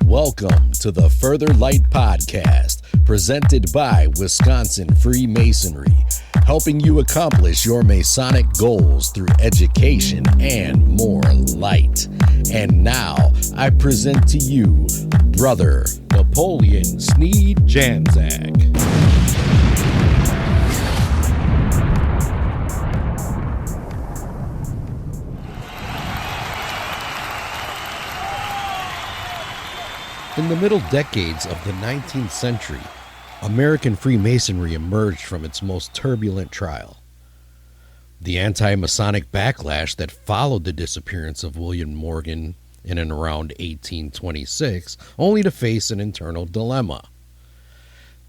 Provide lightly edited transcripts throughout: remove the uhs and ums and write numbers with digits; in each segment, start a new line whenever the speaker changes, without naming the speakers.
Welcome to the Further Light Podcast, presented by Wisconsin Freemasonry, helping you accomplish your Masonic goals through education and more light. And now, I present to you Brother Napoleon Sneed Janczak. In the middle decades of the 19th century, American Freemasonry emerged from its most turbulent trial. The anti-Masonic backlash that followed the disappearance of William Morgan in and around 1826, only to face an internal dilemma.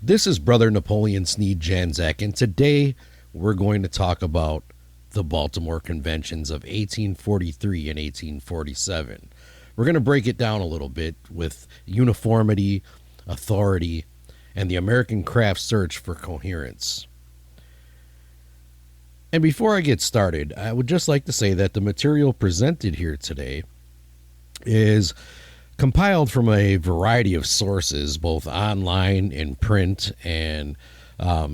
This is Brother Napoleon Sneed Janczak, and today we're going to talk about the Baltimore Conventions of 1843 and 1847. We're going to break it down a little bit with uniformity, authority, and the American craft search for coherence. And before I get started, I would just like to say that the material presented here today is compiled from a variety of sources, both online, in print, and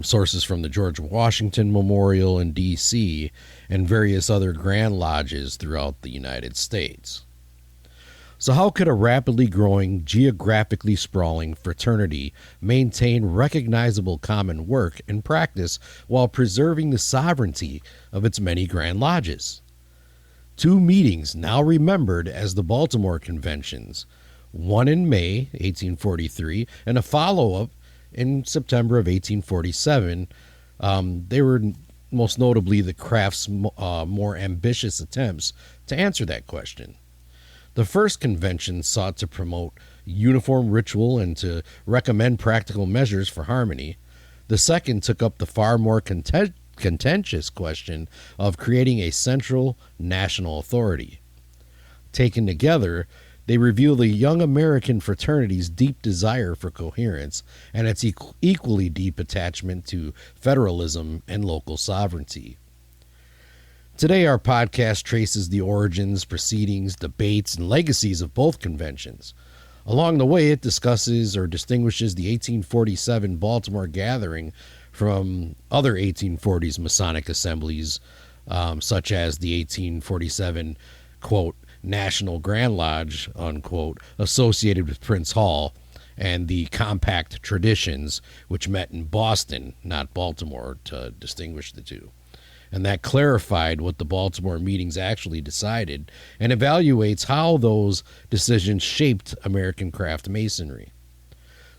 sources from the George Washington Memorial in D.C. and various other Grand Lodges throughout the United States. So how could a rapidly growing, geographically sprawling fraternity maintain recognizable common work and practice while preserving the sovereignty of its many Grand Lodges? Two meetings now remembered as the Baltimore Conventions, one in May 1843 and a follow-up in September of 1847. They were most notably the craft's more ambitious attempts to answer that question. The first convention sought to promote uniform ritual and to recommend practical measures for harmony. The second took up the far more contentious question of creating a central national authority. Taken together, they reveal the young American fraternity's deep desire for coherence and its equally deep attachment to federalism and local sovereignty. Today, our podcast traces the origins, proceedings, debates, and legacies of both conventions. Along the way, it discusses or distinguishes the 1847 Baltimore gathering from other 1840s Masonic assemblies, such as the 1847, quote, National Grand Lodge, unquote, associated with Prince Hall, and the Compact Traditions, which met in Boston, not Baltimore, to distinguish the two. And that clarified what the Baltimore meetings actually decided and evaluates how those decisions shaped American craft masonry.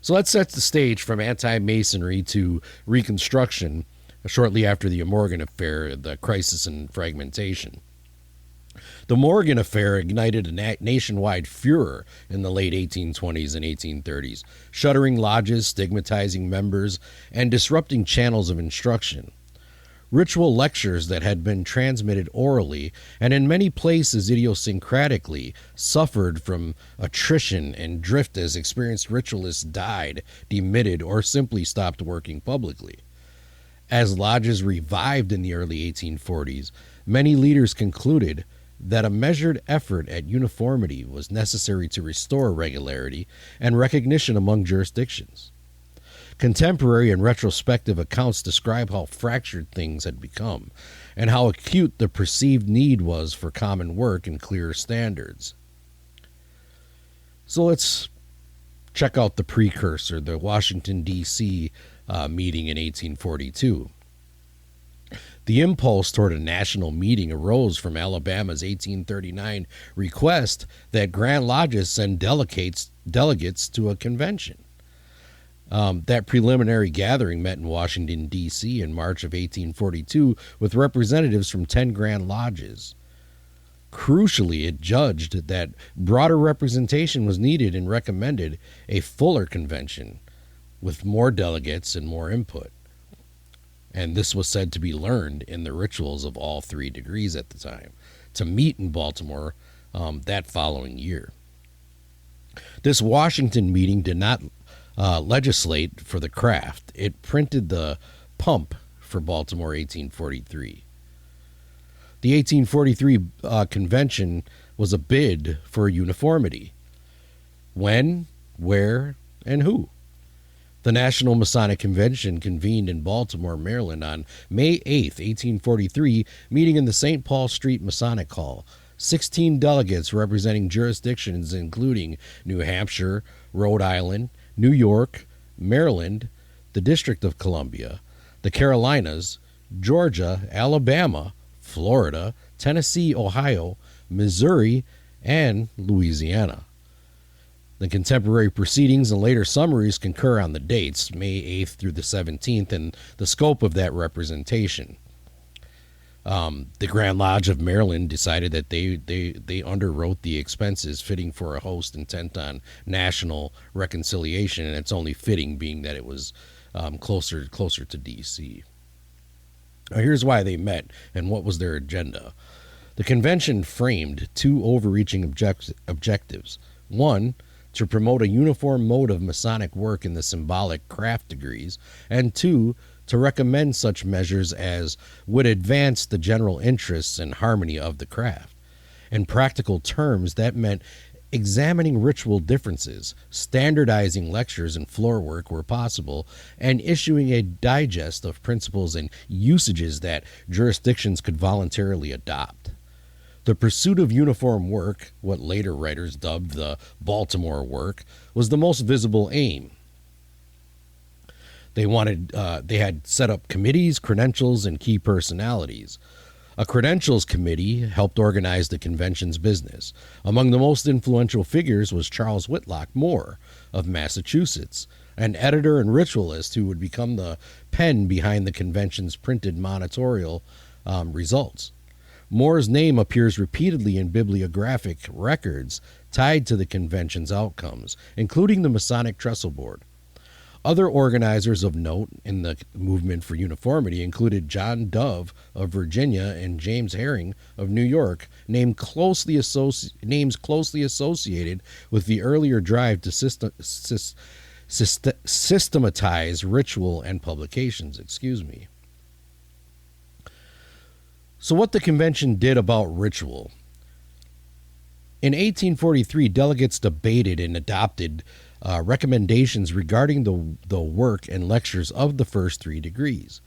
So let's set the stage from anti-masonry to Reconstruction shortly after the Morgan Affair, the crisis and fragmentation. The Morgan Affair ignited a nationwide furor in the late 1820s and 1830s, shuttering lodges, stigmatizing members, and disrupting channels of instruction. Ritual lectures that had been transmitted orally and in many places idiosyncratically suffered from attrition and drift as experienced ritualists died, demitted, or simply stopped working publicly. As lodges revived in the early 1840s, many leaders concluded that a measured effort at uniformity was necessary to restore regularity and recognition among jurisdictions. Contemporary and retrospective accounts describe how fractured things had become and how acute the perceived need was for common work and clearer standards. So let's check out the precursor, the Washington, D.C. Meeting in 1842. The impulse toward a national meeting arose from Alabama's 1839 request that Grand Lodges send delegates to a convention. That preliminary gathering met in Washington, D.C. in March of 1842 with representatives from 10 Grand Lodges. Crucially, it judged that broader representation was needed and recommended a fuller convention with more delegates and more input. And this was said to be learned in the rituals of all 3 degrees at the time, to meet in Baltimore that following year. This Washington meeting did not legislate for the craft. It printed the pump for Baltimore 1843. The 1843 convention was a bid for uniformity. When? where, and who. The National Masonic Convention convened in Baltimore, Maryland on May 8, 1843, meeting in the St. Paul Street Masonic Hall. 16 delegates representing jurisdictions including New Hampshire, Rhode Island, New York, Maryland, the District of Columbia, the Carolinas, Georgia, Alabama, Florida, Tennessee, Ohio, Missouri, and Louisiana. The contemporary proceedings and later summaries concur on the dates, May 8th through the 17th, and the scope of that representation. The Grand Lodge of Maryland decided that they underwrote the expenses fitting for a host intent on national reconciliation, and it's only fitting being that it was closer to D.C. Now, here's why they met and what was their agenda. The convention framed two overreaching objectives. One, to promote a uniform mode of Masonic work in the symbolic craft degrees, and two, to recommend such measures as would advance the general interests and harmony of the craft. In practical terms, that meant examining ritual differences, standardizing lectures and floor work where possible, and issuing a digest of principles and usages that jurisdictions could voluntarily adopt. The pursuit of uniform work, what later writers dubbed the Baltimore work, was the most visible aim. They had set up committees, credentials, and key personalities. A credentials committee helped organize the convention's business. Among the most influential figures was Charles Whitlock Moore of Massachusetts, an editor and ritualist who would become the pen behind the convention's printed monitorial results. Moore's name appears repeatedly in bibliographic records tied to the convention's outcomes, including the Masonic Trestle Board. Other organizers of note in the movement for uniformity included John Dove of Virginia and James Herring of New York, names closely associated with the earlier drive to systematize ritual and publications. So what the convention did about ritual. In 1843, delegates debated and adopted recommendations regarding the work and lectures of the first three degrees.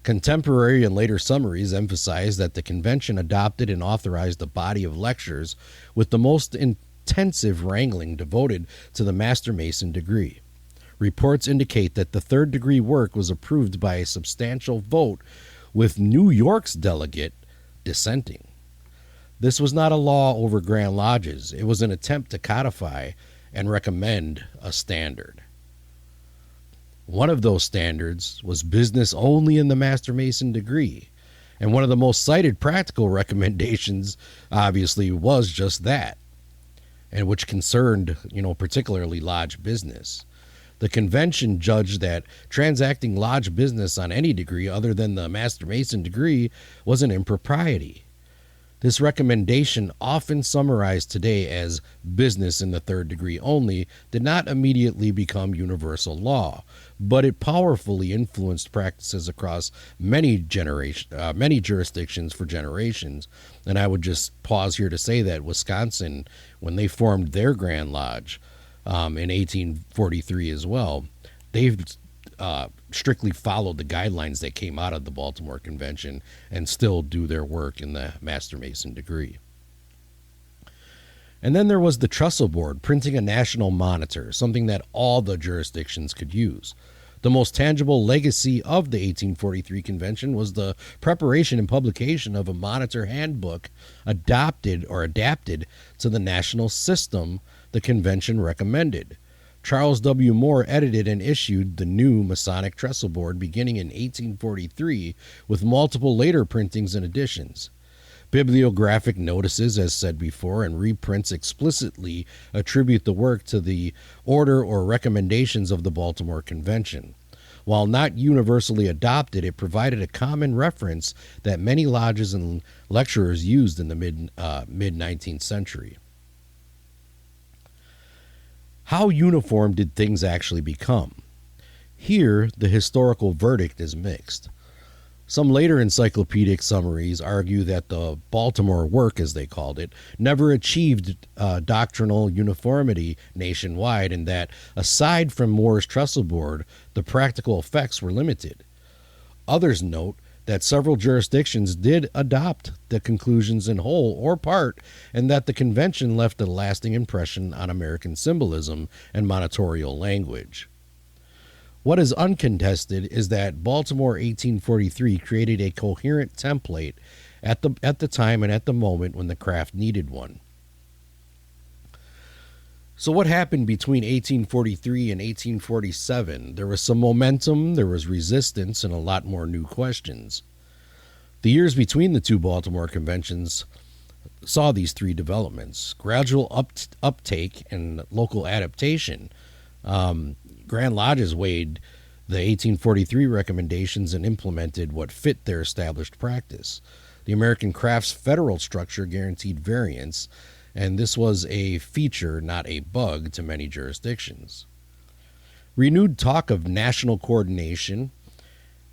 Contemporary and later summaries emphasize that the convention adopted and authorized a body of lectures with the most intensive wrangling devoted to the Master Mason degree. Reports indicate that the third degree work was approved by a substantial vote, with New York's delegate dissenting. This was not a law over Grand Lodges. It was an attempt to codify and recommend a standard. One of those standards was business only in the Master Mason degree, and one of the most cited practical recommendations obviously was just that, and which concerned, particularly lodge business. The convention judged that transacting lodge business on any degree other than the Master Mason degree was an impropriety. This recommendation, often summarized today as business in the third degree only, did not immediately become universal law, but it powerfully influenced practices across many jurisdictions for generations. And I would just pause here to say that Wisconsin, when they formed their Grand Lodge in 1843 as well, they've strictly followed the guidelines that came out of the Baltimore Convention and still do their work in the Master Mason degree. And then there was the Trestle Board, printing a national monitor, something that all the jurisdictions could use. The most tangible legacy of the 1843 convention was the preparation and publication of a monitor handbook adapted to the national system the convention recommended. Charles W. Moore edited and issued the new Masonic Trestle Board beginning in 1843, with multiple later printings and editions. Bibliographic notices, as said before, and reprints explicitly attribute the work to the order or recommendations of the Baltimore Convention. While not universally adopted, it provided a common reference that many lodges and lecturers used in the mid-19th century. How uniform did things actually become? Here, the historical verdict is mixed. Some later encyclopedic summaries argue that the Baltimore work, as they called it, never achieved doctrinal uniformity nationwide, and that, aside from Moore's trestle board, the practical effects were limited. Others note that several jurisdictions did adopt the conclusions in whole or part, and that the convention left a lasting impression on American symbolism and monitorial language. What is uncontested is that Baltimore 1843 created a coherent template at the time and at the moment when the craft needed one. So what happened between 1843 and 1847? There was some momentum, there was resistance, and a lot more new questions. The years between the two Baltimore conventions saw these three developments: gradual uptake and local adaptation. Grand Lodges weighed the 1843 recommendations and implemented what fit their established practice. The American Crafts federal structure guaranteed variance, and this was a feature, not a bug, to many jurisdictions. Renewed talk of national coordination.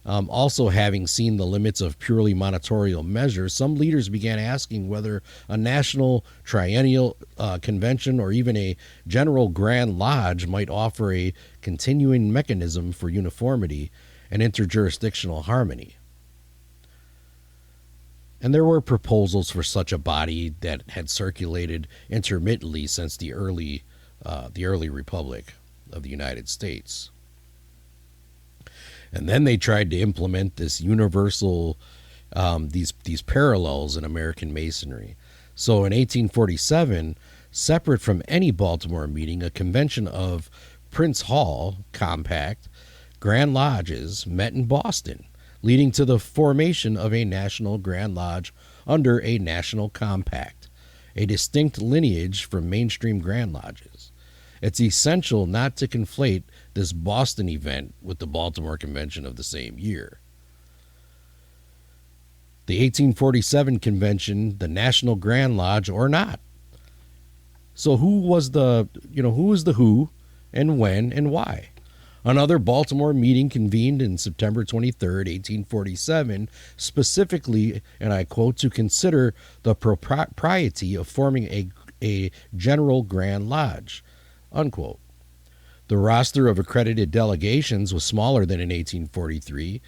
Also, having seen the limits of purely monitorial measures, some leaders began asking whether a national triennial convention or even a general Grand Lodge might offer a continuing mechanism for uniformity and interjurisdictional harmony. And there were proposals for such a body that had circulated intermittently since the early Republic of the United States. And then they tried to implement this universal, these parallels in American Masonry. So in 1847, separate from any Baltimore meeting, a convention of Prince Hall Compact Grand Lodges met in Boston, leading to the formation of a national Grand Lodge under a national compact, a distinct lineage from mainstream Grand Lodges. It's essential not to conflate this Boston event with the Baltimore Convention of the same year. The 1847 convention, the National Grand Lodge or not. So who was the who and when and why? Another Baltimore meeting convened in September 23rd, 1847, specifically, and I quote, to consider the propriety of forming a general Grand Lodge, unquote. The roster of accredited delegations was smaller than in 1843,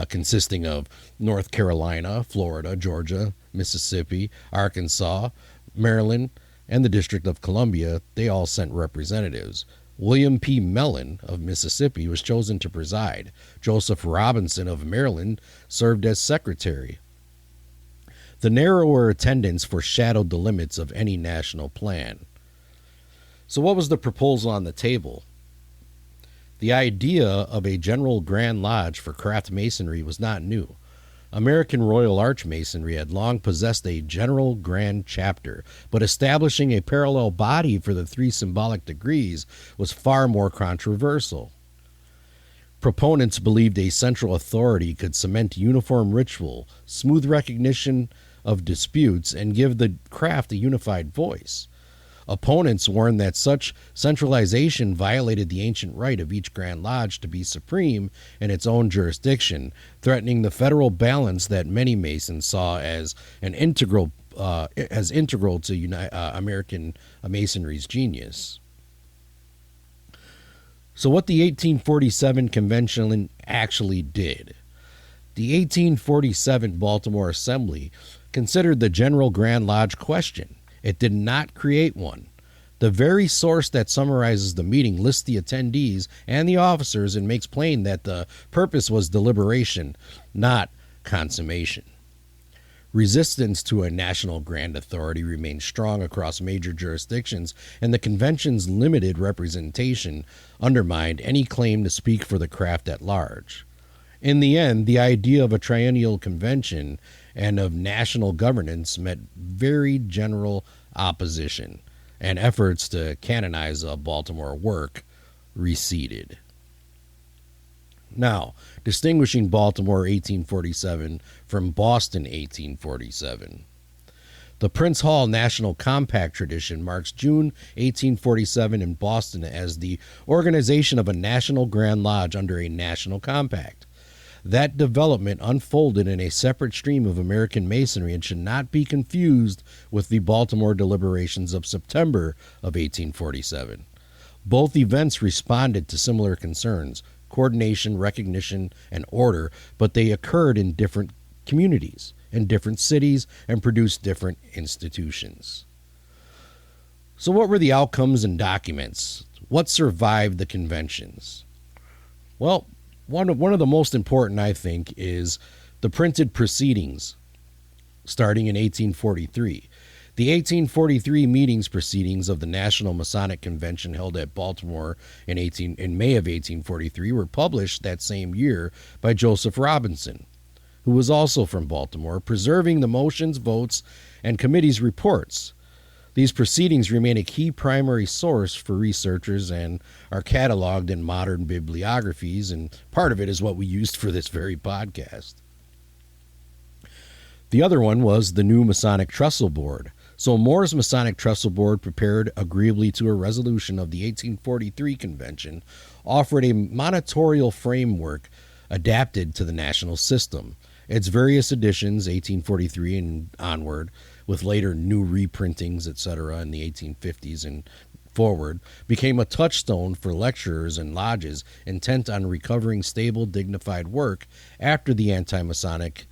consisting of North Carolina, Florida, Georgia, Mississippi, Arkansas, Maryland, and the District of Columbia. They all sent representatives. William P. Mellon of Mississippi was chosen to preside. Joseph Robinson of Maryland served as secretary. The narrower attendance foreshadowed the limits of any national plan. So what was the proposal on the table? The idea of a general Grand Lodge for craft masonry was not new. American Royal Arch Masonry had long possessed a general grand chapter, but establishing a parallel body for the three symbolic degrees was far more controversial. Proponents believed a central authority could cement uniform ritual, smooth recognition of disputes, and give the craft a unified voice. Opponents warned that such centralization violated the ancient right of each Grand Lodge to be supreme in its own jurisdiction, threatening the federal balance that many Masons saw as integral to American Masonry's genius. So what the 1847 convention actually did. The 1847 Baltimore Assembly considered the General Grand Lodge question. It did not create one. The very source that summarizes the meeting lists the attendees and the officers and makes plain that the purpose was deliberation, not consummation. Resistance to a national grand authority remained strong across major jurisdictions, and the convention's limited representation undermined any claim to speak for the craft at large. In the end, the idea of a triennial convention and of national governance met very general opposition, and efforts to canonize a Baltimore work receded. Now, distinguishing Baltimore 1847 from Boston 1847. The Prince Hall National Compact tradition marks June 1847 in Boston as the organization of a national Grand Lodge under a national compact. That development unfolded in a separate stream of American Masonry and should not be confused with the Baltimore deliberations of September of 1847. Both events responded to similar concerns: coordination, recognition, and order, but they occurred in different communities, in different cities, and produced different institutions. So what were the outcomes and documents? What survived the conventions? Well, one of the most important, I think, is the printed proceedings starting in 1843. The 1843 meetings proceedings of the National Masonic Convention held at Baltimore in May of 1843 were published that same year by Joseph Robinson, who was also from Baltimore, preserving the motions, votes, and committees' reports. These proceedings remain a key primary source for researchers and are cataloged in modern bibliographies, and part of it is what we used for this very podcast. The other one was the new Masonic Trestle Board. So Moore's Masonic Trestle Board, prepared agreeably to a resolution of the 1843 convention, offered a monitorial framework adapted to the national system. Its various editions, 1843 and onward, with later new reprintings, etc., in the 1850s and forward, became a touchstone for lecturers and lodges intent on recovering stable, dignified work after the anti-Masonic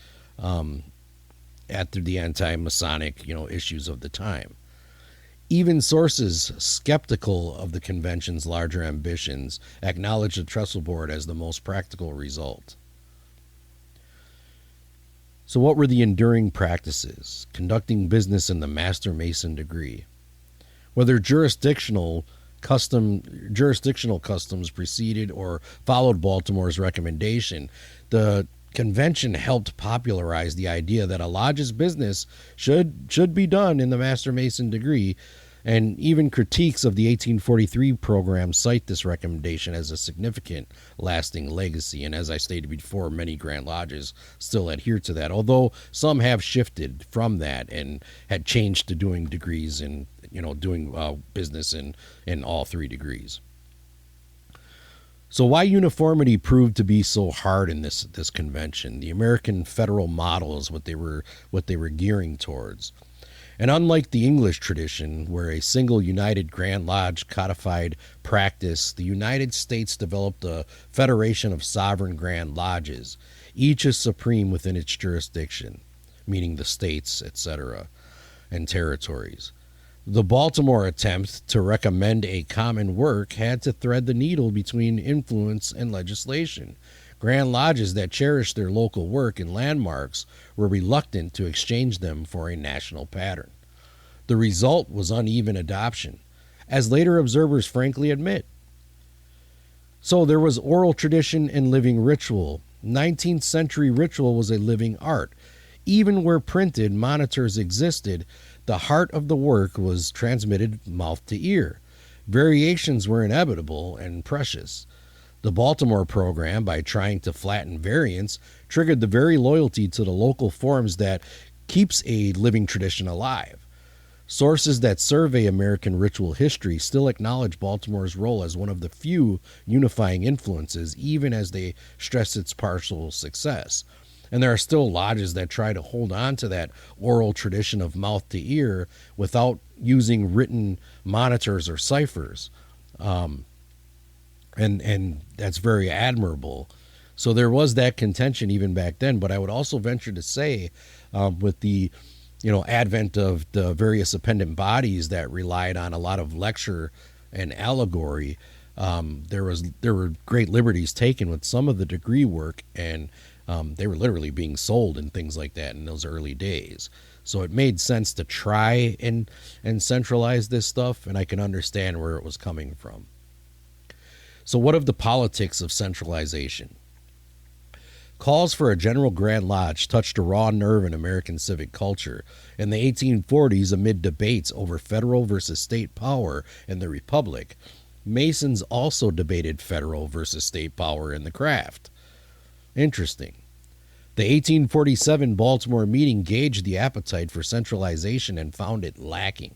issues of the time. Even sources skeptical of the convention's larger ambitions acknowledged the Trestle Board as the most practical result. So what were the enduring practices? Conducting business in the Master Mason degree. Whether jurisdictional customs preceded or followed Baltimore's recommendation, the convention helped popularize the idea that a lodge's business should be done in the Master Mason degree, and even critiques of the 1843 program cite this recommendation as a significant lasting legacy. And as I stated before, many Grand Lodges still adhere to that, although some have shifted from that and had changed to doing degrees and doing business in all three degrees. So why uniformity proved to be so hard in this convention? The American federal model is what they were gearing towards. And unlike the English tradition, where a single united Grand Lodge codified practice, the United States developed a federation of sovereign Grand Lodges. Each is supreme within its jurisdiction, meaning the states, etc., and territories. The Baltimore attempt to recommend a common work had to thread the needle between influence and legislation. Grand Lodges that cherished their local work and landmarks were reluctant to exchange them for a national pattern. The result was uneven adoption, as later observers frankly admit. So there was oral tradition and living ritual. 19th century ritual was a living art. Even where printed monitors existed, the heart of the work was transmitted mouth to ear. Variations were inevitable and precious. The Baltimore program, by trying to flatten variance, triggered the very loyalty to the local forms that keeps a living tradition alive. Sources that survey American ritual history still acknowledge Baltimore's role as one of the few unifying influences, even as they stress its partial success. And there are still lodges that try to hold on to that oral tradition of mouth to ear without using written monitors or ciphers. And that's very admirable. So there was that contention even back then. But I would also venture to say, with the advent of the various appendant bodies that relied on a lot of lecture and allegory, there were great liberties taken with some of the degree work, and they were literally being sold and things like that in those early days. So it made sense to try and centralize this stuff, and I can understand where it was coming from. So what of the politics of centralization? Calls for a general Grand Lodge touched a raw nerve in American civic culture. In the 1840s, amid debates over federal versus state power in the Republic, Masons also debated federal versus state power in the craft. Interesting. The 1847 Baltimore meeting gauged the appetite for centralization and found it lacking.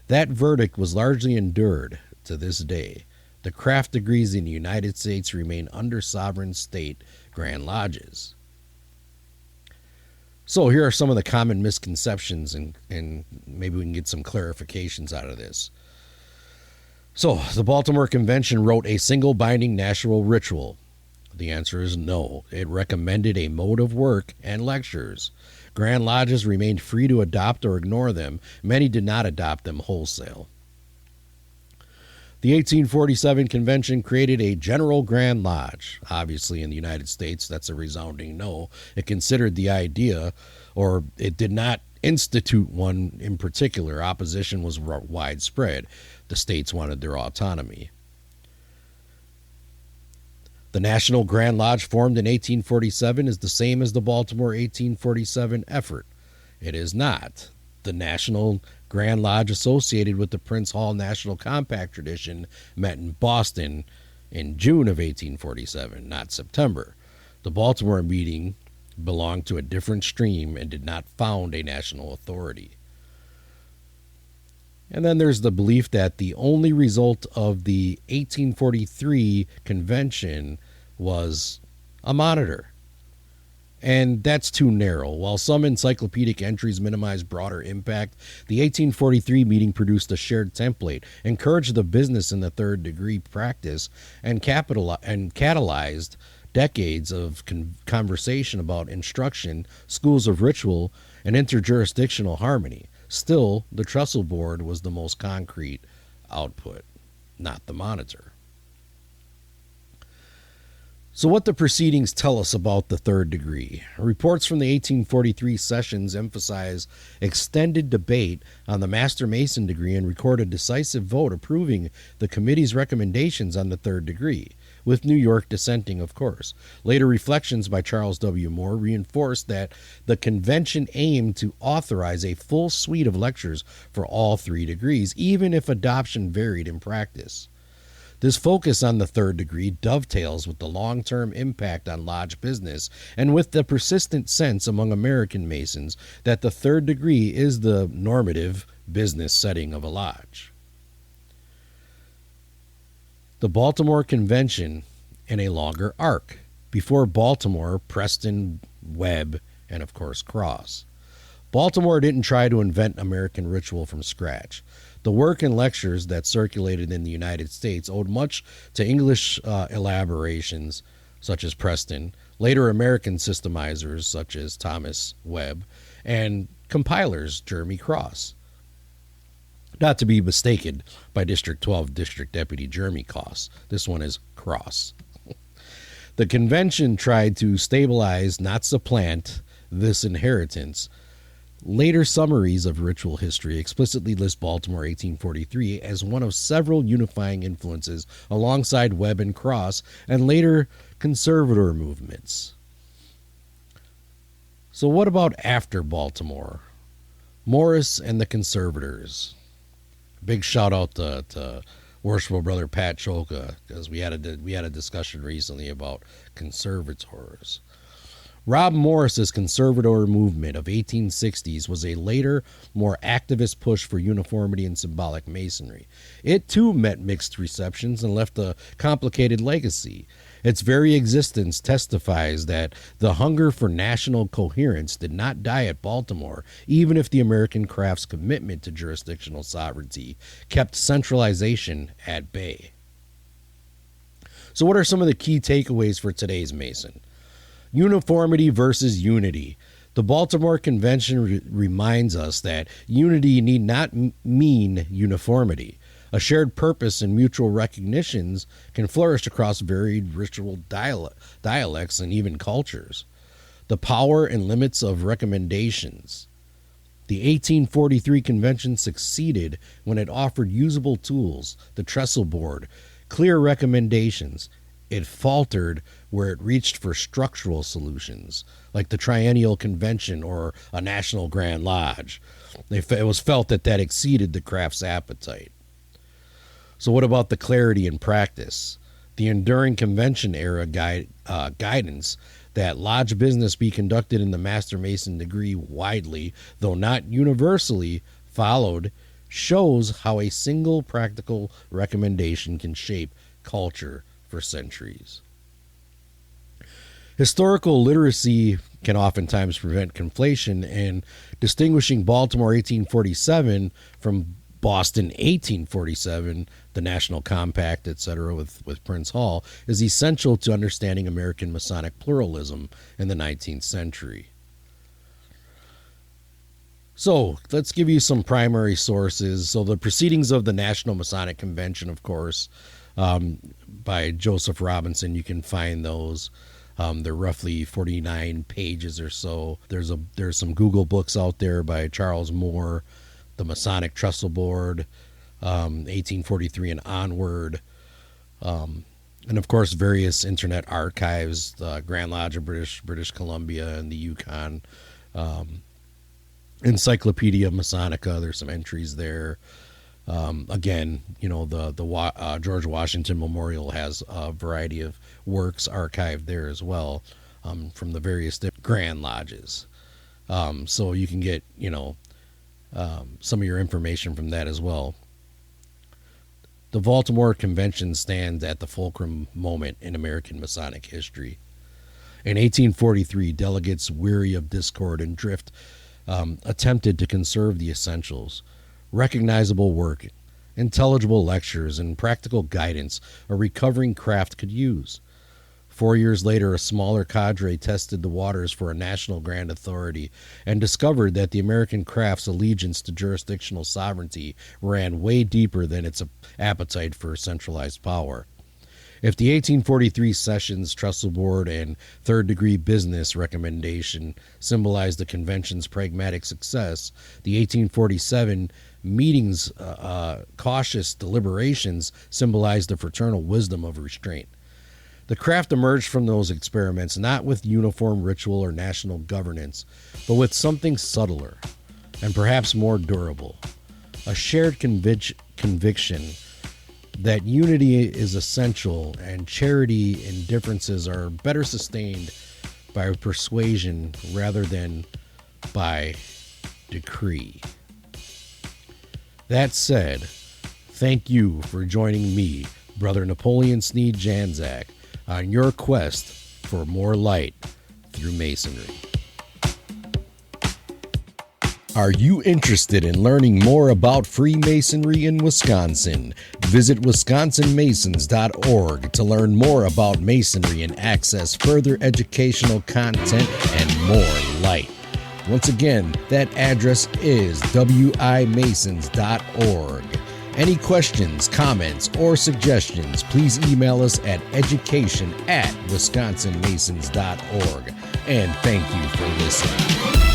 That verdict was largely endured to this day. The craft degrees in the United States remain under sovereign state Grand Lodges. So here are some of the common misconceptions, and maybe we can get some clarifications out of this. So, the Baltimore Convention wrote a single binding national ritual. The answer is no. It recommended a mode of work and lectures. Grand Lodges remained free to adopt or ignore them. Many did not adopt them wholesale. The 1847 convention created a General Grand Lodge. Obviously, in the United States, that's a resounding no. It considered the idea, or it did not institute one in particular. Opposition was widespread. The states wanted their autonomy. The National Grand Lodge, formed in 1847, is the same as the Baltimore 1847 effort. It is not. The National Grand Lodge associated with the Prince Hall National Compact tradition met in Boston in June of 1847, not September. The Baltimore meeting belonged to a different stream and did not found a national authority. And then there's the belief that the only result of the 1843 convention was a monitor. And that's too narrow. While some encyclopedic entries minimize broader impact, the 1843 meeting produced a shared template, encouraged the business in the third degree practice, and catalyzed decades of conversation about instruction, schools of ritual, and interjurisdictional harmony. Still, the trestle board was the most concrete output, not the monitor. So what the proceedings tell us about the third degree. Reports from the 1843 sessions emphasize extended debate on the Master Mason degree and record a decisive vote approving the committee's recommendations on the third degree, with New York dissenting, of course. Later reflections by Charles W. Moore reinforced that the convention aimed to authorize a full suite of lectures for all three degrees, even if adoption varied in practice. This focus on the third degree dovetails with the long-term impact on lodge business and with the persistent sense among American Masons that the third degree is the normative business setting of a lodge. The Baltimore Convention in a longer arc. Before Baltimore, Preston, Webb, and of course Cross. Baltimore didn't try to invent American ritual from scratch. The work and lectures that circulated in the United States owed much to English elaborations, such as Preston, later American systemizers, such as Thomas Webb, and compilers, Jeremy Cross. Not to be mistaken by District 12 District Deputy Jeremy Cross. This one is Cross. The convention tried to stabilize, not supplant, this inheritance. Later summaries of ritual history explicitly list Baltimore 1843 as one of several unifying influences alongside Webb and Cross and later conservator movements. So what about after Baltimore? Morris and the conservators. Big shout out to worshipful brother Pat Choka, because we had a discussion recently about conservators. Rob Morris's conservator movement of 1860s was a later, more activist push for uniformity and symbolic masonry. It too met mixed receptions and left a complicated legacy. Its very existence testifies that the hunger for national coherence did not die at Baltimore, even if the American craft's commitment to jurisdictional sovereignty kept centralization at bay. So what are some of the key takeaways for today's Mason? Uniformity versus unity. The Baltimore Convention reminds us that unity need not mean uniformity. A shared purpose and mutual recognitions can flourish across varied ritual dialects and even cultures. The power and limits of recommendations. The 1843 convention succeeded when it offered usable tools, the trestle board, clear recommendations. It faltered where it reached for structural solutions, like the Triennial Convention or a National Grand Lodge. It was felt that exceeded the craft's appetite. So what about the clarity in practice? The enduring convention era guidance that lodge business be conducted in the Master Mason degree widely, though not universally, followed shows how a single practical recommendation can shape culture for centuries. Historical literacy can oftentimes prevent conflation, and distinguishing Baltimore 1847 from Boston 1847, the National Compact, etc., with Prince Hall, is essential to understanding American Masonic pluralism in the 19th century. So let's give you some primary sources. So the Proceedings of the National Masonic Convention, of course, by Joseph Robinson, you can find those. They're roughly 49 pages or so. There's some Google books out there by Charles Moore, the Masonic Trestle Board, 1843 and onward, and of course various internet archives, the Grand Lodge of British Columbia and the Yukon, Encyclopedia Masonica. There's some entries there. Again, the George Washington Memorial has a variety of works archived there as well, from the various Grand Lodges. So you can get, some of your information from that as well. The Baltimore Convention stands at the fulcrum moment in American Masonic history. In 1843, delegates, weary of discord and drift, attempted to conserve the essentials. Recognizable work, intelligible lectures, and practical guidance a recovering craft could use. 4 years later, a smaller cadre tested the waters for a national grand authority and discovered that the American craft's allegiance to jurisdictional sovereignty ran way deeper than its appetite for centralized power. If the 1843 Sessions, Trestle Board, and third-degree business recommendation symbolized the convention's pragmatic success, the 1847 meetings' cautious deliberations symbolized the fraternal wisdom of restraint. The craft emerged from those experiments not with uniform ritual or national governance, but with something subtler and perhaps more durable, a shared conviction that unity is essential and charity and differences are better sustained by persuasion rather than by decree. That said, thank you for joining me, Brother Napoleon Sneed Janczak, on your quest for more light through Masonry. Are you interested in learning more about Freemasonry in Wisconsin? Visit wisconsinmasons.org to learn more about Masonry and access further educational content and more light. Once again, that address is wimasons.org. Any questions, comments, or suggestions, please email us at education@wisconsinmasons.org. And thank you for listening.